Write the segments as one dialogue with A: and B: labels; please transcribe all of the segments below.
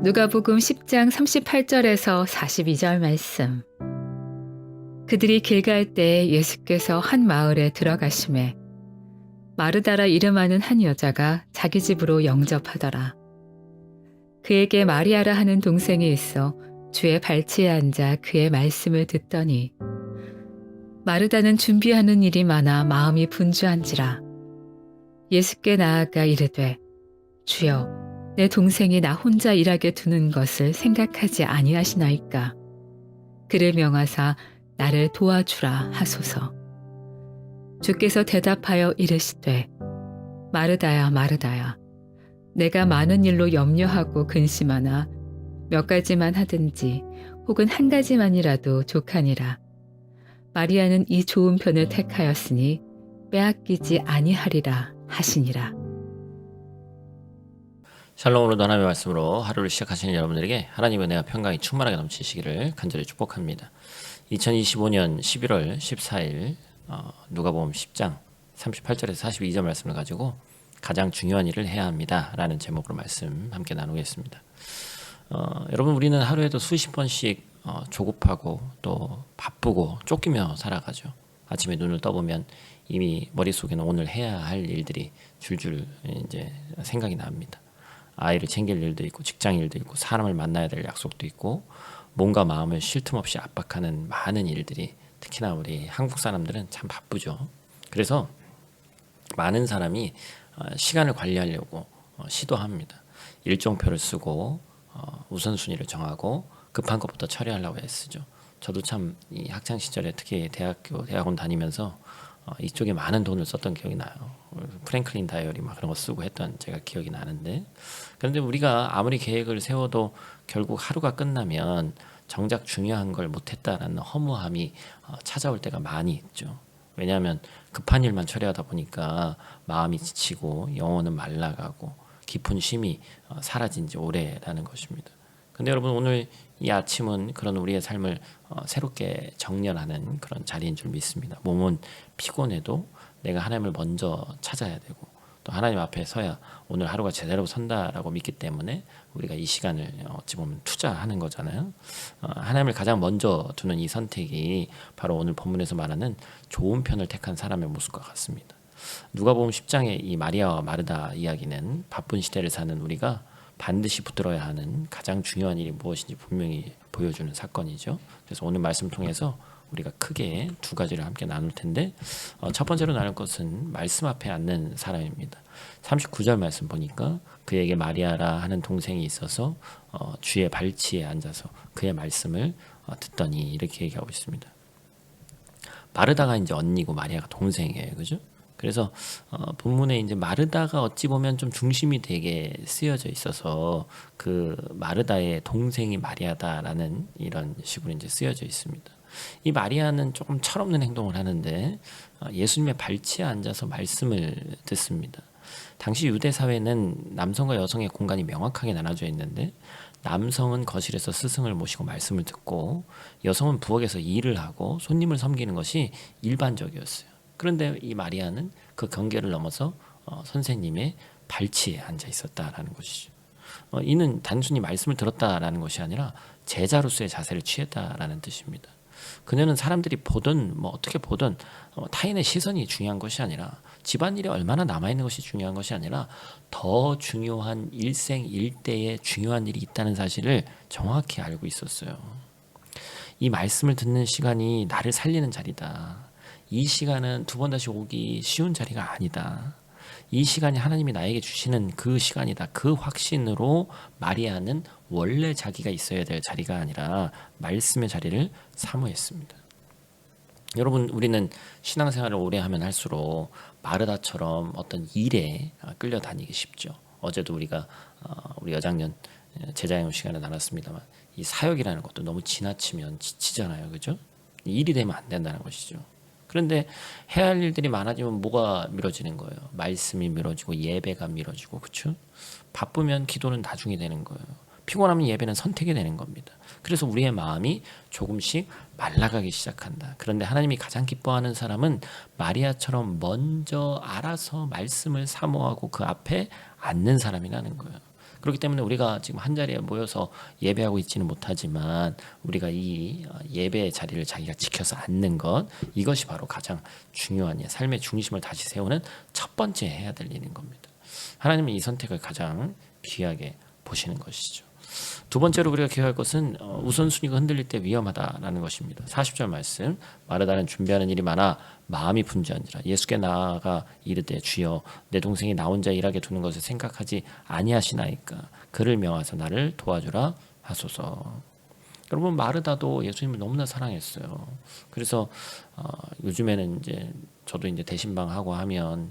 A: 누가복음 10장 38절에서 42절 말씀. 그들이 길 갈 때 예수께서 한 마을에 들어가심에 마르다라 이름하는 한 여자가 자기 집으로 영접하더라. 그에게 마리아라 하는 동생이 있어 주의 발치에 앉아 그의 말씀을 듣더니 마르다는 준비하는 일이 많아 마음이 분주한지라. 예수께 나아가 이르되 주여 내 동생이 나 혼자 일하게 두는 것을 생각하지 아니하시나이까. 그를 명하사 나를 도와주라 하소서. 주께서 대답하여 이르시되 마르다야 마르다야 내가 많은 일로 염려하고 근심하나 몇 가지만 하든지 혹은 한 가지만이라도 족하니라. 마리아는 이 좋은 편을 택하였으니 빼앗기지 아니하리라 하시니라.
B: 샬롬으로 하나님의 말씀으로 하루를 시작하시는 여러분들에게 하나님의 은혜와 평강이 충만하게 넘치시기를 간절히 축복합니다. 2025년 11월 14일 누가복음 10장 38절에서 42절 말씀을 가지고 가장 중요한 일을 해야 합니다 라는 제목으로 말씀 함께 나누겠습니다. 여러분, 우리는 하루에도 수십 번씩 조급하고 또 바쁘고 쫓기며 살아가죠. 아침에 눈을 떠보면 이미 머릿속에는 오늘 해야 할 일들이 줄줄 이제 생각이 납니다. 아이를 챙길 일도 있고 직장 일도 있고 사람을 만나야 될 약속도 있고 몸과 마음을 쉴 틈 없이 압박하는 많은 일들이, 특히나 우리 한국 사람들은 참 바쁘죠. 그래서 많은 사람이 시간을 관리하려고 시도합니다. 일정표를 쓰고 우선순위를 정하고 급한 것부터 처리하려고 애쓰죠. 저도 참 이 학창 시절에 특히 대학원 다니면서 이쪽에 많은 돈을 썼던 기억이 나요. 프랭클린 다이어리 막 그런 거 쓰고 했던 제가 기억이 나는데, 그런데 우리가 아무리 계획을 세워도 결국 하루가 끝나면 정작 중요한 걸 못했다라는 허무함이 찾아올 때가 많이 있죠. 왜냐하면 급한 일만 처리하다 보니까 마음이 지치고 영혼은 말라가고 깊은 쉼이 사라진 지 오래라는 것입니다. 근데 여러분, 오늘 이 아침은 그런 우리의 삶을 새롭게 정렬하는 그런 자리인 줄 믿습니다. 몸은 피곤해도 내가 하나님을 먼저 찾아야 되고 또 하나님 앞에 서야 오늘 하루가 제대로 선다라고 믿기 때문에 우리가 이 시간을 어찌 보면 투자하는 거잖아요. 하나님을 가장 먼저 두는 이 선택이 바로 오늘 본문에서 말하는 좋은 편을 택한 사람의 모습과 같습니다. 누가복음 10장의 이 마리아와 마르다 이야기는 바쁜 시대를 사는 우리가 반드시 붙들어야 하는 가장 중요한 일이 무엇인지 분명히 보여주는 사건이죠. 그래서 오늘 말씀 통해서 우리가 크게 두 가지를 함께 나눌 텐데, 첫 번째로 나눌 것은 말씀 앞에 앉는 사람입니다. 39절 말씀 보니까 그에게 마리아라 하는 동생이 있어서 주의 발치에 앉아서 그의 말씀을 듣더니 이렇게 얘기하고 있습니다. 마르다가 이제 언니고 마리아가 동생이에요, 그죠? 그래서 본문에 이제 마르다가 어찌 보면 좀 중심이 되게 쓰여져 있어서 그 마르다의 동생이 마리아다라는 이런 식으로 이제 쓰여져 있습니다. 이 마리아는 조금 철없는 행동을 하는데 예수님의 발치에 앉아서 말씀을 듣습니다. 당시 유대 사회는 남성과 여성의 공간이 명확하게 나눠져 있는데 남성은 거실에서 스승을 모시고 말씀을 듣고 여성은 부엌에서 일을 하고 손님을 섬기는 것이 일반적이었어요. 그런데 이 마리아는 그 경계를 넘어서 선생님의 발치에 앉아 있었다라는 것이죠. 이는 단순히 말씀을 들었다라는 것이 아니라 제자로서의 자세를 취했다라는 뜻입니다. 그녀는 사람들이 보든 어떻게 보든 타인의 시선이 중요한 것이 아니라, 집안일에 얼마나 남아있는 것이 중요한 것이 아니라 더 중요한 일생일대에 중요한 일이 있다는 사실을 정확히 알고 있었어요. 이 말씀을 듣는 시간이 나를 살리는 자리다. 이 시간은 두 번 다시 오기 쉬운 자리가 아니다. 이 시간이 하나님이 나에게 주시는 그 시간이다. 그 확신으로 마리아는 원래 자기가 있어야 될 자리가 아니라 말씀의 자리를 사모했습니다. 여러분, 우리는 신앙생활을 오래 하면 할수록 마르다처럼 어떤 일에 끌려다니기 쉽죠. 어제도 우리가 우리 여장년 제자형 시간에 나눴습니다만 이 사역이라는 것도 너무 지나치면 지치잖아요, 그죠? 일이 되면 안 된다는 것이죠. 그런데 해야 할 일들이 많아지면 뭐가 미뤄지는 거예요? 말씀이 미뤄지고 예배가 미뤄지고, 그렇죠? 바쁘면 기도는 나중에 되는 거예요. 피곤하면 예배는 선택이 되는 겁니다. 그래서 우리의 마음이 조금씩 말라가기 시작한다. 그런데 하나님이 가장 기뻐하는 사람은 마리아처럼 먼저 알아서 말씀을 사모하고 그 앞에 앉는 사람이라는 거예요. 그렇기 때문에 우리가 지금 한 자리에 모여서 예배하고 있지는 못하지만 우리가 이 예배의 자리를 자기가 지켜서 앉는 것, 이것이 바로 가장 중요한 삶의 중심을 다시 세우는 첫 번째 해야 될 일인 겁니다. 하나님은 이 선택을 가장 귀하게 보시는 것이죠. 두 번째로 우리가 기억할 것은 우선순위가 흔들릴 때 위험하다라는 것입니다. 40절 말씀, 마르다는 준비하는 일이 많아 마음이 분주한지라 예수께 나아가 이르되 주여 내 동생이 나 혼자 일하게 두는 것을 생각하지 아니하시나이까 그를 명하사 나를 도와주라 하소서. 여러분, 마르다도 예수님을 너무나 사랑했어요. 그래서 요즘에는 이제 저도 이제 대신방 하고 하면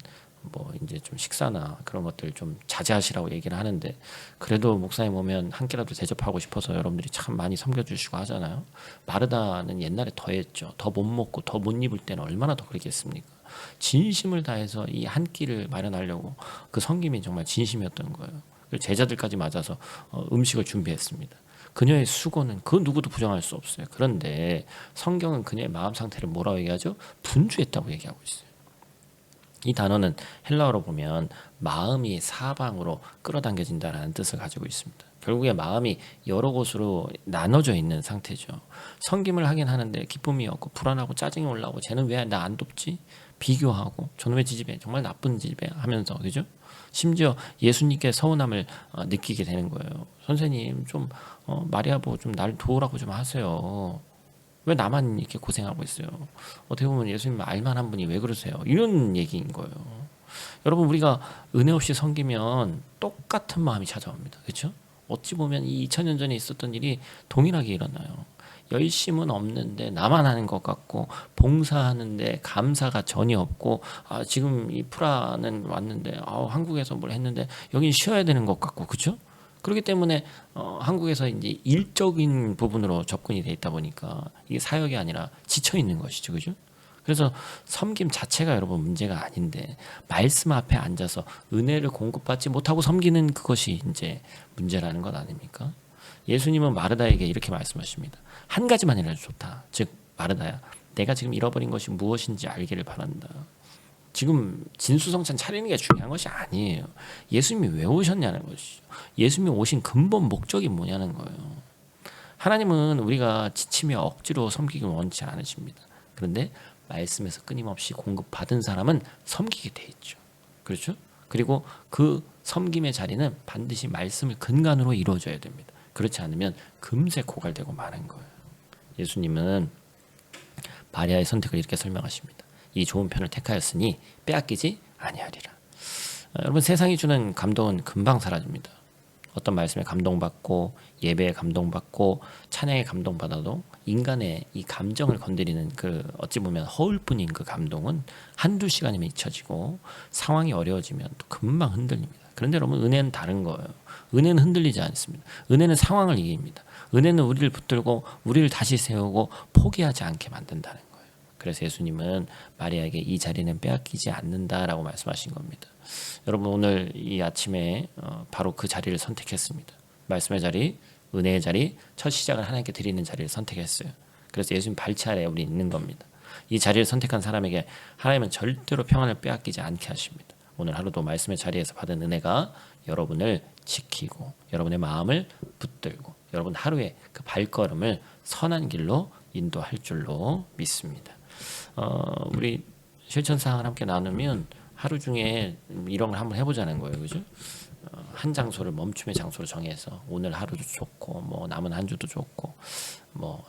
B: 뭐 이제 좀 식사나 그런 것들 좀 자제하시라고 얘기를 하는데, 그래도 목사님 오면 한 끼라도 대접하고 싶어서 여러분들이 참 많이 섬겨주시고 하잖아요. 마르다는 옛날에 더 했죠. 더 못 먹고 더 못 입을 때는 얼마나 더 그랬겠습니까? 진심을 다해서 이 한 끼를 마련하려고 그 섬김이 정말 진심이었던 거예요. 제자들까지 맞아서 음식을 준비했습니다. 그녀의 수고는 그 누구도 부정할 수 없어요. 그런데 성경은 그녀의 마음 상태를 뭐라고 얘기하죠? 분주했다고 얘기하고 있어요. 이 단어는 헬라어로 보면 마음이 사방으로 끌어당겨진다라는 뜻을 가지고 있습니다. 결국에 마음이 여러 곳으로 나눠져 있는 상태죠. 섬김을 하긴 하는데 기쁨이 없고 불안하고 짜증이 올라오고 쟤는 왜 나 안 돕지? 비교하고 저놈의 지지배 정말 나쁜 지지배 하면서, 그죠? 심지어 예수님께 서운함을 느끼게 되는 거예요. 선생님 좀 마리아보 좀 날 도우라고 좀 하세요. 왜 나만 이렇게 고생하고 있어요? 어떻게 보면 예수님 알만한 분이 왜 그러세요? 이런 얘기인 거예요. 여러분, 우리가 은혜 없이 섬기면 똑같은 마음이 찾아옵니다. 그렇죠? 어찌 보면 이 2000년 전에 있었던 일이 동일하게 일어나요. 열심은 없는데 나만 하는 것 같고, 봉사하는데 감사가 전혀 없고, 지금 이 프라는 왔는데 한국에서 뭘 했는데 여긴 쉬어야 되는 것 같고, 그렇죠? 그렇기 때문에 한국에서 이제 일적인 부분으로 접근이 돼 있다 보니까 이게 사역이 아니라 지쳐 있는 것이죠, 그죠? 그래서 섬김 자체가 여러분 문제가 아닌데, 말씀 앞에 앉아서 은혜를 공급받지 못하고 섬기는 그것이 이제 문제라는 것 아닙니까? 예수님은 마르다에게 이렇게 말씀하십니다. 한 가지만이라도 좋다. 즉, 마르다야, 내가 지금 잃어버린 것이 무엇인지 알기를 바란다. 지금 진수성찬 차리는 게 중요한 것이 아니에요. 예수님이 왜 오셨냐는 것이죠. 예수님이 오신 근본 목적이 뭐냐는 거예요. 하나님은 우리가 지치며 억지로 섬기기 원치 않으십니다. 그런데 말씀에서 끊임없이 공급받은 사람은 섬기게 돼 있죠. 그렇죠? 그리고 그 섬김의 자리는 반드시 말씀을 근간으로 이루어져야 됩니다. 그렇지 않으면 금세 고갈되고 마는 거예요. 예수님은 마리아의 선택을 이렇게 설명하십니다. 이 좋은 편을 택하였으니 빼앗기지 아니하리라. 여러분, 세상이 주는 감동은 금방 사라집니다. 어떤 말씀에 감동받고 예배에 감동받고 찬양에 감동받아도 인간의 이 감정을 건드리는 그 어찌 보면 허울뿐인 그 감동은 한두 시간이면 잊혀지고 상황이 어려워지면 또 금방 흔들립니다. 그런데 여러분, 은혜는 다른 거예요. 은혜는 흔들리지 않습니다. 은혜는 상황을 이깁니다. 은혜는 우리를 붙들고 우리를 다시 세우고 포기하지 않게 만든다는 거예요. 그래서 예수님은 마리아에게 이 자리는 빼앗기지 않는다라고 말씀하신 겁니다. 여러분, 오늘 이 아침에 바로 그 자리를 선택했습니다. 말씀의 자리, 은혜의 자리, 첫 시작을 하나님께 드리는 자리를 선택했어요. 그래서 예수님 발치 아래에 우리 있는 겁니다. 이 자리를 선택한 사람에게 하나님은 절대로 평안을 빼앗기지 않게 하십니다. 오늘 하루도 말씀의 자리에서 받은 은혜가 여러분을 지키고 여러분의 마음을 붙들고 여러분 하루의 그 발걸음을 선한 길로 인도할 줄로 믿습니다. 우리 실천사항을 함께 나누면 하루 중에 이런 걸 한번 해보자는 거예요, 그죠? 한 장소를 멈춤의 장소로 정해서 오늘 하루도 좋고 뭐 남은 한 주도 좋고 뭐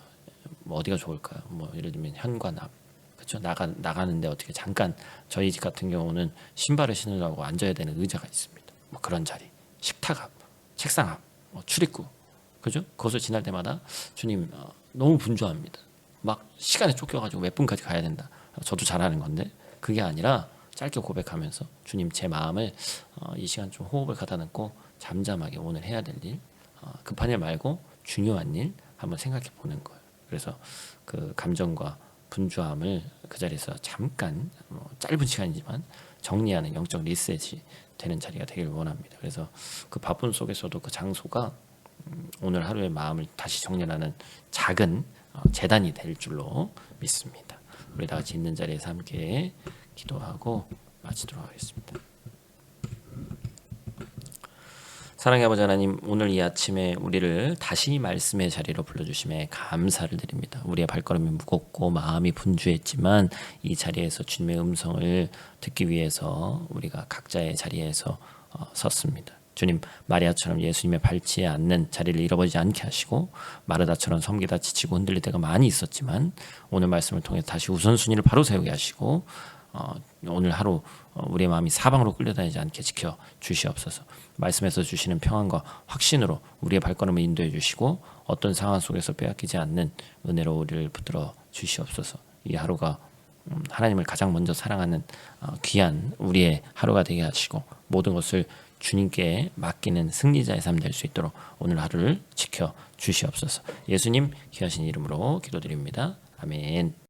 B: 어디가 좋을까요? 뭐 예를 들면 현관 앞, 그렇죠? 나가는데 어떻게 잠깐 저희 집 같은 경우는 신발을 신으려고 앉아야 되는 의자가 있습니다. 뭐 그런 자리, 식탁 앞, 책상 앞, 뭐 출입구, 그죠? 그것을 지날 때마다 주님 너무 분주합니다. 막 시간에 쫓겨가지고 몇 분까지 가야 된다. 저도 잘하는 건데 그게 아니라 짧게 고백하면서 주님, 제 마음을 이 시간 좀 호흡을 가다 놓고 잠잠하게 오늘 해야 될 일, 급한 일 말고 중요한 일 한번 생각해 보는 거예요. 그래서 그 감정과 분주함을 그 자리에서 잠깐 짧은 시간이지만 정리하는 영적 리셋이 되는 자리가 되길 원합니다. 그래서 그 바쁜 속에서도 그 장소가 오늘 하루의 마음을 다시 정리하는 작은 재단이 될 줄로 믿습니다. 우리 다 같이 있는 자리에서 함께 기도하고 마치도록 하겠습니다. 사랑의 아버지 하나님, 오늘 이 아침에 우리를 다시 말씀의 자리로 불러주심에 감사를 드립니다. 우리의 발걸음이 무겁고 마음이 분주했지만 이 자리에서 주님의 음성을 듣기 위해서 우리가 각자의 자리에서 섰습니다. 주님, 마리아처럼 예수님의 밟지 않는 자리를 잃어버리지 않게 하시고 마르다처럼 섬기다 지치고 흔들릴 때가 많이 있었지만 오늘 말씀을 통해 다시 우선순위를 바로 세우게 하시고 오늘 하루 우리의 마음이 사방으로 끌려다니지 않게 지켜 주시옵소서. 말씀에서 주시는 평안과 확신으로 우리의 발걸음을 인도해 주시고 어떤 상황 속에서 빼앗기지 않는 은혜로 우리를 붙들어 주시옵소서. 이 하루가 하나님을 가장 먼저 사랑하는 귀한 우리의 하루가 되게 하시고 모든 것을 주님께 맡기는 승리자의 삶 될 수 있도록 오늘 하루를 지켜 주시옵소서. 예수님 귀하신 이름으로 기도드립니다. 아멘.